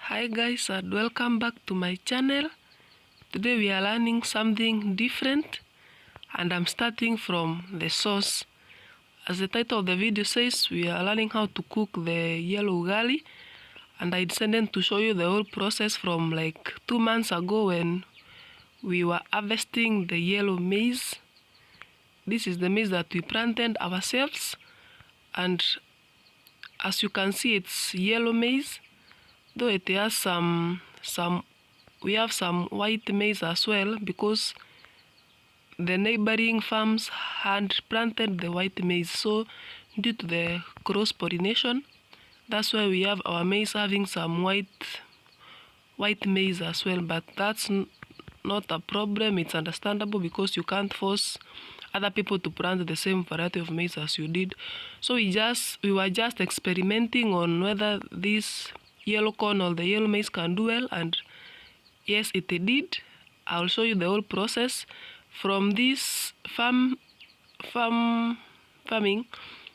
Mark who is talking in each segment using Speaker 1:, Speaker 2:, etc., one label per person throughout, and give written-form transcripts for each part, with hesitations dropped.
Speaker 1: Hi guys, and welcome back to my channel. Today we are learning something different, and I'm starting from the source. As the title of the video says, we are learning how to cook the yellow ugali, and I decided to show you the whole process from like 2 months ago when we were harvesting the yellow maize. This is the maize that we planted ourselves, and as you can see, it's yellow maize, though it has we have some white maize as well, because the neighboring farms had planted the white maize. So due to the cross pollination, that's why we have our maize having some white maize as well. But that's not a problem. It's understandable because you can't force other people to plant the same variety of maize as you did. So we were just experimenting on whether this yellow corn or the yellow maize can do well, and yes, it did. I'll show you the whole process. From this farming,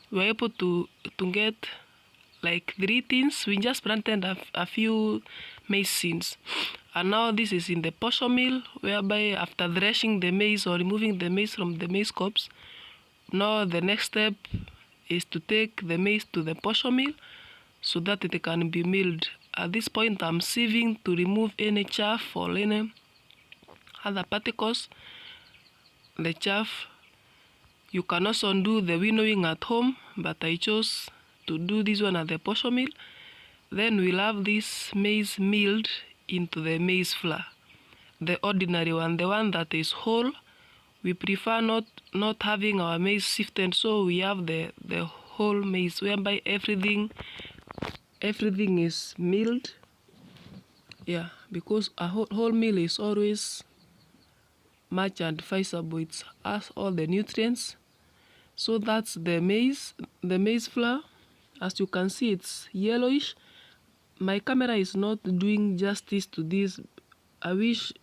Speaker 1: we were able to get like 3 tins. We just planted a few maize seeds, and now this is in the posho mill, whereby after threshing the maize or removing the maize from the maize cobs, now the next step is to take the maize to the posho mill so that it can be milled. At this point, I'm sieving to remove any chaff or any other particles. The chaff, you can also do the winnowing at home, but I chose to do this one at the posho mill. Then we'll have this maize milled into the maize flour, the ordinary one, the one that is whole. We prefer not having our maize sifted, so we have the whole maize, whereby everything is milled. Yeah, because a whole meal is always much advisable. It has all the nutrients. So that's the maize flour. As you can see, it's yellowish. My camera is not doing justice to this. I wish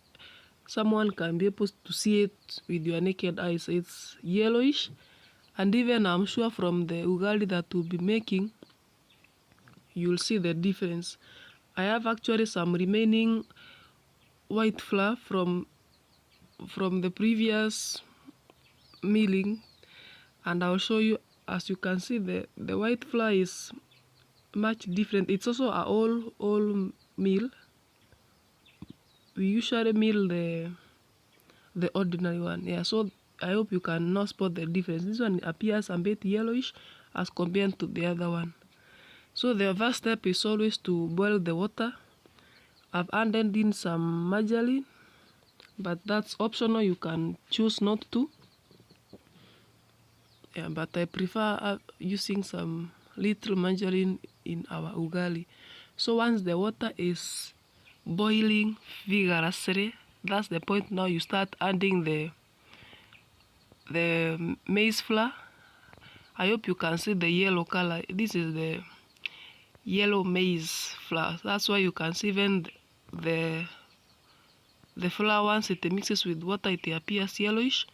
Speaker 1: someone can be able to see it with your naked eyes. It's yellowish, and even I'm sure from the ugali that we'll be making, you'll see the difference. I have actually some remaining white flour from the previous milling, and I'll show you. As you can see, the white flour is much different. It's also a all meal. We usually mill the ordinary one. Yeah, so I hope you can now spot the difference. This one appears a bit yellowish as compared to the other one. So the first step is always to boil the water. I've added in some margarine, but that's optional. You can choose not to. Yeah, but I prefer using some little margarine in our ugali. So once the water is boiling vigorously, that's the point. Now you start adding the maize flour. I hope you can see the yellow color. This is the yellow maize flour. That's why you can see even the flour, once it mixes with water, it appears yellowish.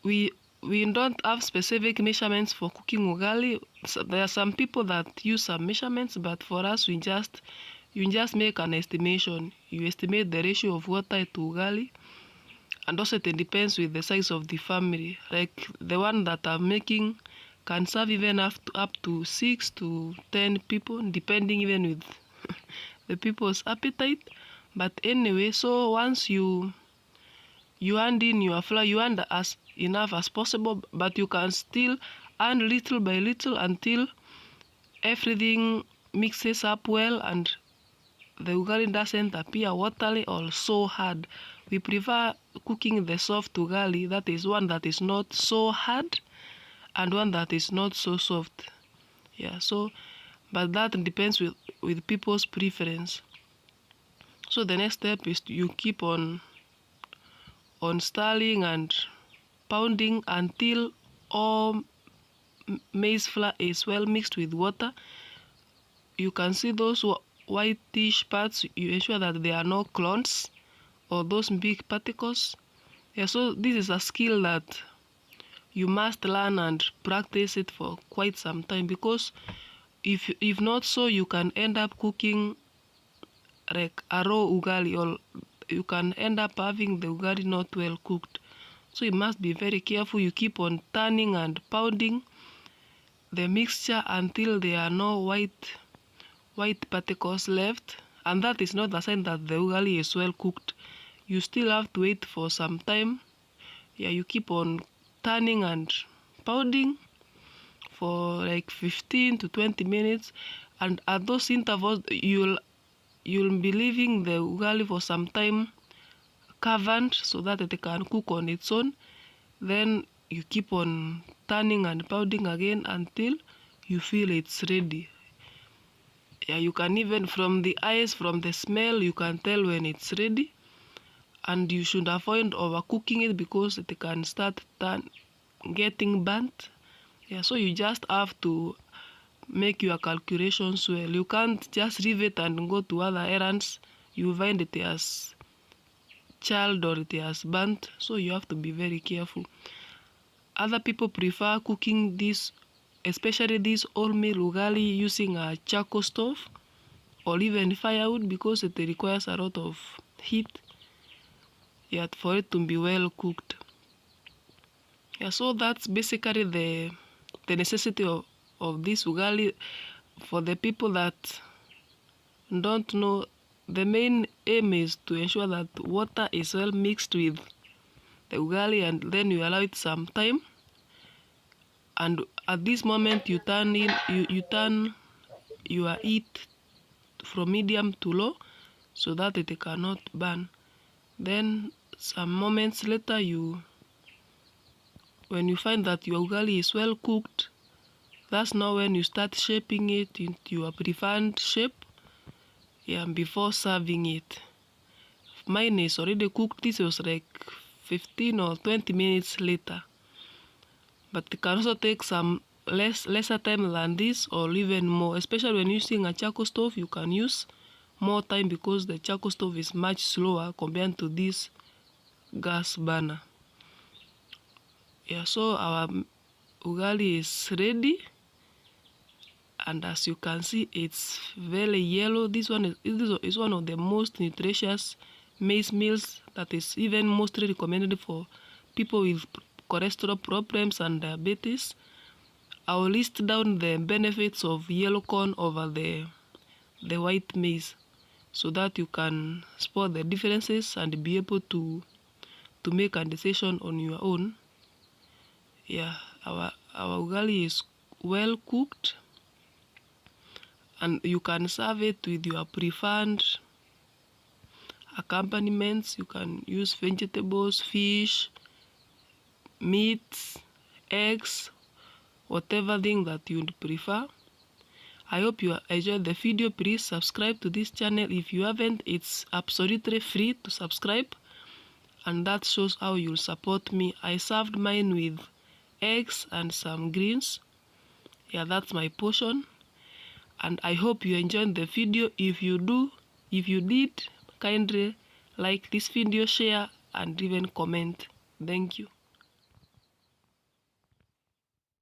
Speaker 1: We don't have specific measurements for cooking ugali. So there are some people that use some measurements, but for us, you just make an estimation. You estimate the ratio of water to ugali, and also it depends with the size of the family. Like the one that I'm making can serve even up to 6 to 10 people, depending even with the people's appetite. But anyway, so once you add in your flour, you add as enough as possible, but you can still add little by little until everything mixes up well and the ugali doesn't appear watery or so hard. We prefer cooking the soft ugali, that is one that is not so hard and one that is not so soft. Yeah, so but that depends with people's preference. So the next step is you keep on stirring and pounding until all maize flour is well mixed with water. You can see those whitish parts. You ensure that there are no clumps or those big particles. Yeah, so this is a skill that you must learn and practice it for quite some time, because if not so, you can end up cooking like a raw ugali, or you can end up having the ugali not well cooked. So you must be very careful. You keep on turning and pounding the mixture until there are no white particles left, and that is not a sign that the ugali is well cooked. You still have to wait for some time. Yeah, you keep on turning and pounding for like 15 to 20 minutes, and at those intervals you'll be leaving the ugali for some time covered so that it can cook on its own. Then you keep on turning and pounding again until you feel it's ready. Yeah, you can even, from the eyes, from the smell, you can tell when it's ready. And you should avoid overcooking it because it can start getting burnt. Yeah, so you just have to make your calculations well. You can't just leave it and go to other errands. You find it has chilled or it has burnt, so you have to be very careful. Other people prefer cooking this, especially this wholemeal ugali, using a charcoal stove or even firewood because it requires a lot of heat, yet for it to be well cooked. Yeah, so that's basically the necessity of this ugali. For the people that don't know, the main aim is to ensure that water is well mixed with the ugali, and then you allow it some time. And at this moment, you turn your heat from medium to low so that it cannot burn. Then some moments later, when you find that your ugali is well cooked, that's now when you start shaping it into your preferred shape. Yeah, before serving it. Mine is already cooked. This was like 15 or 20 minutes later. But it can also take some lesser time than this, or even more. Especially when using a charcoal stove, you can use more time because the charcoal stove is much slower compared to this gas burner. Yeah, so our ugali is ready, and as you can see, it's very yellow. This one is one of the most nutritious maize meals that is even mostly recommended for people with cholesterol problems and diabetes. I will list down the benefits of yellow corn over the white maize so that you can spot the differences and be able to make a decision on your own. Yeah, our ugali is well cooked, and you can serve it with your preferred accompaniments. You can use vegetables, fish, meats, eggs, whatever thing that you'd prefer. I hope you enjoyed the video. Please subscribe to this channel. If you haven't, it's absolutely free to subscribe, and that shows how you'll support me. I served mine with eggs and some greens. Yeah, that's my portion, and I hope you enjoyed the video. If you did, kindly like this video, share, and even comment. Thank you.